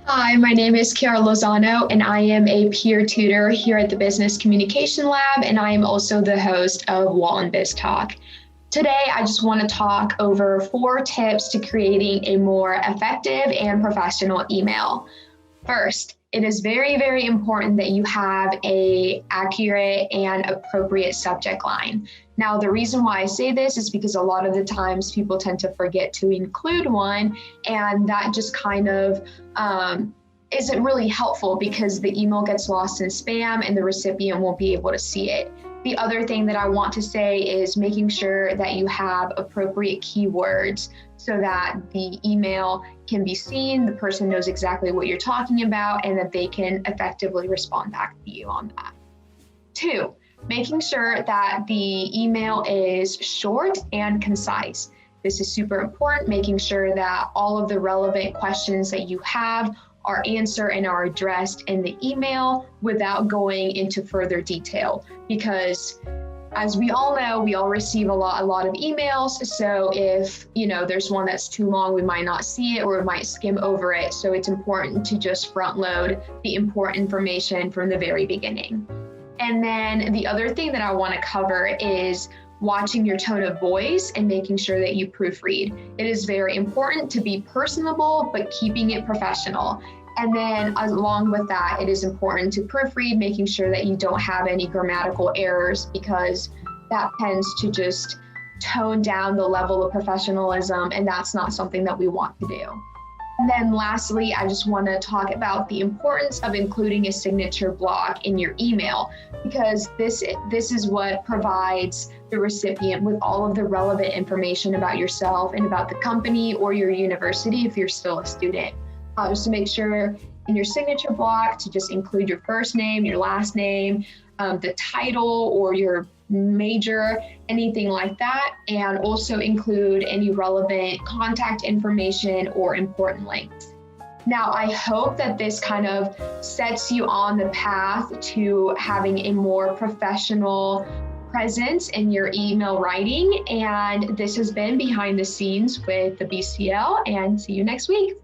Hi, my name is Kiara Lozano, and I am a peer tutor here at the Business Communication Lab, and I am also the host of Walton Biz Talk. Today, I just want to talk over 4 tips to creating a more effective and professional email. First, it is very, very important that you have an accurate and appropriate subject line. Now, the reason why I say this is because a lot of the times people tend to forget to include one, and that just kind of isn't really helpful because the email gets lost in spam and the recipient won't be able to see it. The other thing that I want to say is making sure that you have appropriate keywords so that the email can be seen, the person knows exactly what you're talking about, and that they can effectively respond back to you on that. 2, making sure that the email is short and concise. This is super important, making sure that all of the relevant questions that you have are answered and are addressed in the email without going into further detail. Because as we all know, we all receive a lot of emails. So if there's one that's too long, we might not see it or we might skim over it. So it's important to just front load the important information from the very beginning. And then the other thing that I want to cover is watching your tone of voice and making sure that you proofread. It is very important to be personable, but keeping it professional. And then along with that, it is important to proofread, making sure that you don't have any grammatical errors, because that tends to just tone down the level of professionalism, and that's not something that we want to do. And then lastly, I just want to talk about the importance of including a signature block in your email, because this is what provides the recipient with all of the relevant information about yourself and about the company or your university if you're still a student. Just to make sure in your signature block to just include your first name, your last name, the title or your major, anything like that, and also include any relevant contact information or important links. Now, I hope that this kind of sets you on the path to having a more professional presence in your email writing. And this has been Behind the Scenes with the BCL, and see you next week.